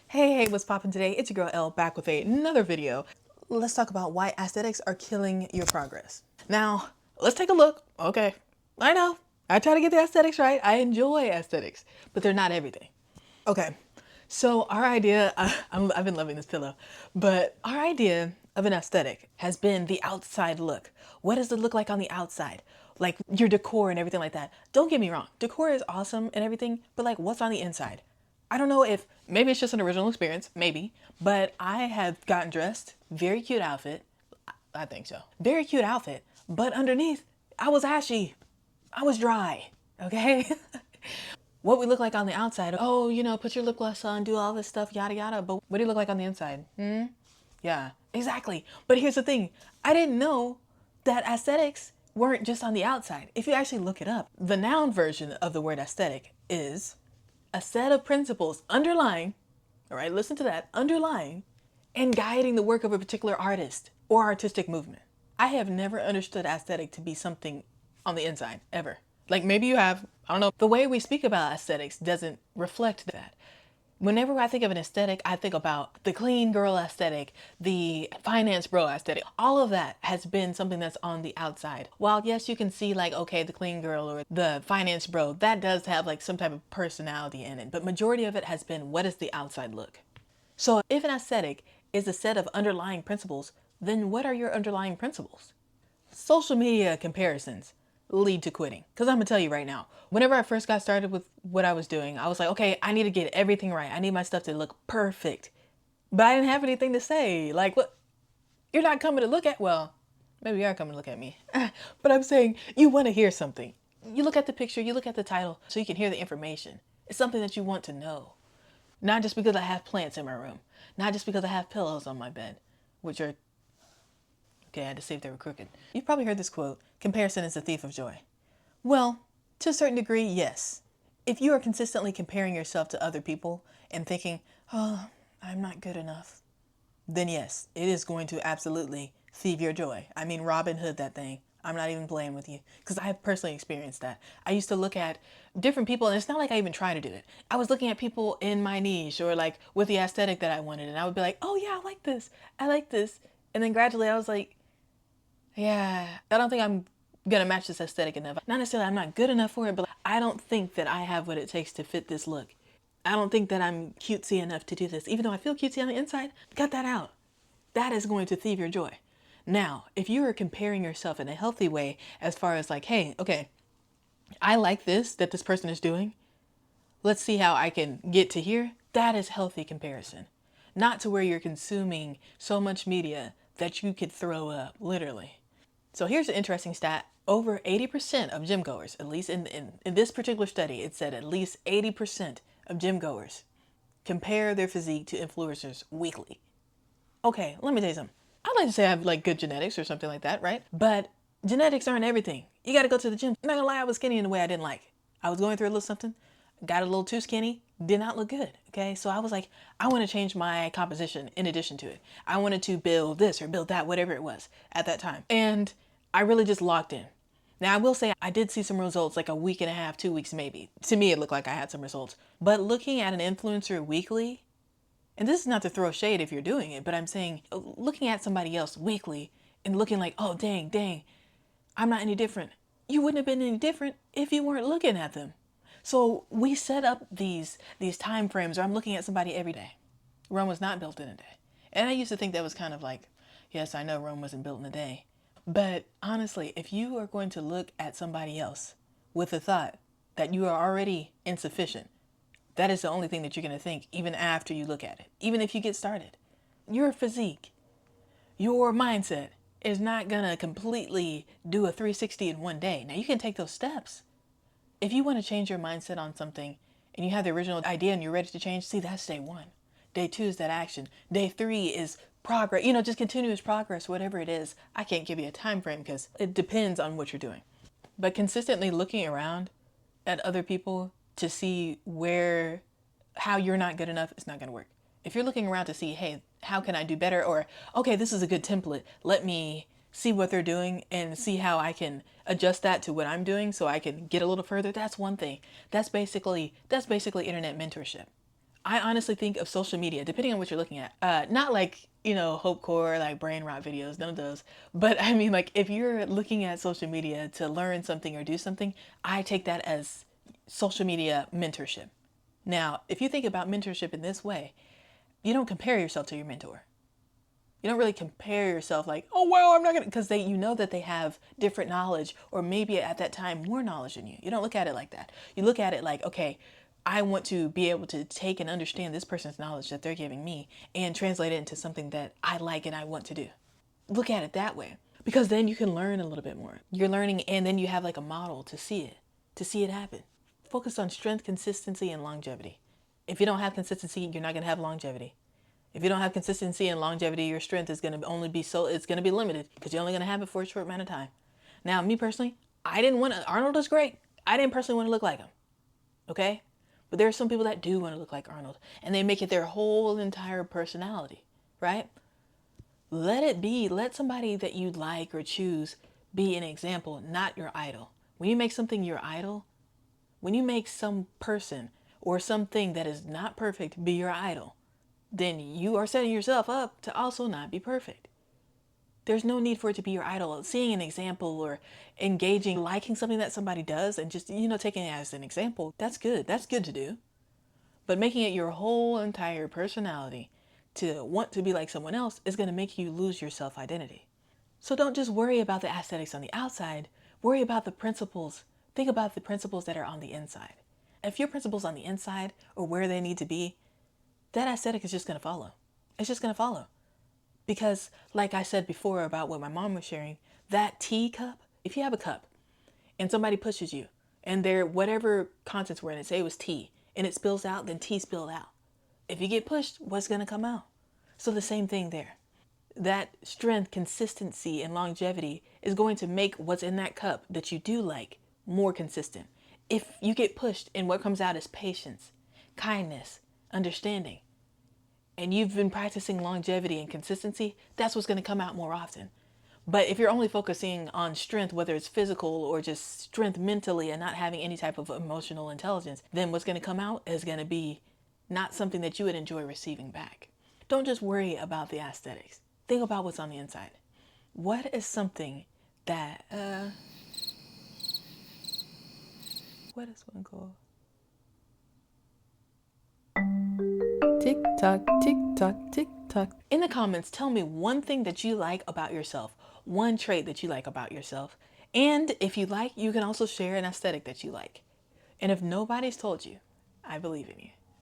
Hey, what's poppin' today? It's your girl Elle back with another video. Let's talk about why aesthetics are killing your progress. Now, let's take a look. Okay, I know. I try to get the aesthetics right. I enjoy aesthetics, but they're not everything. Okay, so our idea, I've been loving this pillow, but our idea of an aesthetic has been the outside look. What does it look like on the outside? Like your decor and everything like that. Don't get me wrong, decor is awesome and everything, but like what's on the inside? I don't know if maybe it's just an original experience, maybe, but I have gotten dressed, very cute outfit. I think so. Very cute outfit, but underneath, I was ashy. I was dry, okay? What we look like on the outside, oh, put your lip gloss on, do all this stuff, yada yada, but what do you look like on the inside? Yeah, exactly. But here's the thing, I didn't know that aesthetics weren't just on the outside. If you actually look it up, the noun version of the word aesthetic is a set of principles underlying, all right, listen to that, underlying and guiding the work of a particular artist or artistic movement. I have never understood aesthetic to be something on the inside, ever. Like maybe you have, I don't know. The way we speak about aesthetics doesn't reflect that. Whenever I think of an aesthetic, I think about the clean girl aesthetic, the finance bro aesthetic. All of that has been something that's on the outside. While yes, you can see like, okay, the clean girl or the finance bro, that does have like some type of personality in it. But majority of it has been, what does the outside look? So if an aesthetic is a set of underlying principles, then what are your underlying principles? Social media comparisons lead to quitting. Because I'm going to tell you right now, whenever I first got started with what I was doing, I was like, okay, I need to get everything right. I need my stuff to look perfect. But I didn't have anything to say. Like, what? You're not coming to look at, well, maybe you are coming to look at me. But I'm saying you want to hear something. You look at the picture, you look at the title, so you can hear the information. It's something that you want to know. Not just because I have plants in my room. Not just because I have pillows on my bed, which are, okay, I had to see if they were crooked. You've probably heard this quote, comparison is the thief of joy. Well, to a certain degree, yes. If you are consistently comparing yourself to other people and thinking, oh, I'm not good enough, then yes, it is going to absolutely thieve your joy. I mean, Robin Hood that thing. I'm not even playing with you because I have personally experienced that. I used to look at different people, and it's not like I even try to do it. I was looking at people in my niche or like with the aesthetic that I wanted, and I would be like, oh yeah, I like this. I like this. And then gradually I was like, yeah, I don't think I'm gonna match this aesthetic enough. Not necessarily I'm not good enough for it, but I don't think that I have what it takes to fit this look. I don't think that I'm cutesy enough to do this. Even though I feel cutesy on the inside, cut that out. That is going to thieve your joy. Now, if you are comparing yourself in a healthy way, as far as like, hey, okay, I like this that this person is doing. Let's see how I can get to here. That is healthy comparison. Not to where you're consuming so much media that you could throw up, literally. So here's an interesting stat. Over 80% of gym goers, at least in this particular study, it said at least 80% of gym goers compare their physique to influencers weekly. Okay, let me tell you something. I'd like to say I have like good genetics or something like that, right? But genetics aren't everything. You gotta go to the gym. I'm not gonna lie, I was skinny in a way I didn't like. I was going through a little something, got a little too skinny, did not look good. Okay, so I was like, I wanna change my composition in addition to it. I wanted to build this or build that, whatever it was at that time. And I really just locked in. Now, I will say I did see some results like a week and a half, 2 weeks maybe. To me, it looked like I had some results. But looking at an influencer weekly, and this is not to throw shade if you're doing it, but I'm saying looking at somebody else weekly and looking like, oh, dang, I'm not any different. You wouldn't have been any different if you weren't looking at them. So we set up these time frames where I'm looking at somebody every day. Rome was not built in a day. And I used to think that was kind of like, yes, I know Rome wasn't built in a day. But honestly, if you are going to look at somebody else with the thought that you are already insufficient, that is the only thing that you're going to think even after you look at it, even if you get started. Your physique, your mindset is not going to completely do a 360 in one day. Now, you can take those steps. If you want to change your mindset on something and you have the original idea and you're ready to change, see, that's day one. Day two is that action. Day three is progress, just continuous progress, whatever it is. I can't give you a time frame because it depends on what you're doing. But consistently looking around at other people to see how you're not good enough, it's not going to work. If you're looking around to see, hey, how can I do better? Or, okay, this is a good template. Let me see what they're doing and see how I can adjust that to what I'm doing so I can get a little further. That's one thing. That's basically internet mentorship. I honestly think of social media, depending on what you're looking at, not like, hope core, like brain rot videos, none of those. But I mean, like, if you're looking at social media to learn something or do something, I take that as social media mentorship. Now, if you think about mentorship in this way, you don't compare yourself to your mentor. You don't really compare yourself like, oh, well, I'm not going to, because you know that they have different knowledge, or maybe at that time more knowledge than you. You don't look at it like that. You look at it like, okay, I want to be able to take and understand this person's knowledge that they're giving me and translate it into something that I like and I want to do. Look at it that way, because then you can learn a little bit more. You're learning, and then you have like a model to see it happen. Focus on strength, consistency, and longevity. If you don't have consistency, you're not going to have longevity. If you don't have consistency and longevity, your strength is going to only be it's going to be limited, because you're only going to have it for a short amount of time. Now, me personally, I didn't want to, Arnold is great. I didn't personally want to look like him. Okay? But there are some people that do want to look like Arnold, and they make it their whole entire personality, right? Let it be. Let somebody that you like or choose be an example, not your idol. When you make something your idol, when you make some person or something that is not perfect be your idol, then you are setting yourself up to also not be perfect. There's no need for it to be your idol. Seeing an example or engaging, liking something that somebody does and just, taking it as an example, that's good. That's good to do. But making it your whole entire personality to want to be like someone else is going to make you lose your self-identity. So don't just worry about the aesthetics on the outside. Worry about the principles. Think about the principles that are on the inside. If your principles on the inside or where they need to be, that aesthetic is just going to follow. It's just going to follow. Because like I said before about what my mom was sharing, that tea cup, if you have a cup and somebody pushes you and whatever contents were in it, say it was tea, and it spills out, then tea spilled out. If you get pushed, what's going to come out? So the same thing there. That strength, consistency, and longevity is going to make what's in that cup that you do like more consistent. If you get pushed and what comes out is patience, kindness, understanding, and you've been practicing longevity and consistency, that's what's going to come out more often. But if you're only focusing on strength, whether it's physical or just strength mentally and not having any type of emotional intelligence, then what's going to come out is going to be not something that you would enjoy receiving back. Don't just worry about the aesthetics. Think about what's on the inside. What is something that, what is one called? Tick tock, tick tock, tick tock. In the comments, tell me one thing that you like about yourself, one trait that you like about yourself. And if you like, you can also share an aesthetic that you like. And if nobody's told you, I believe in you.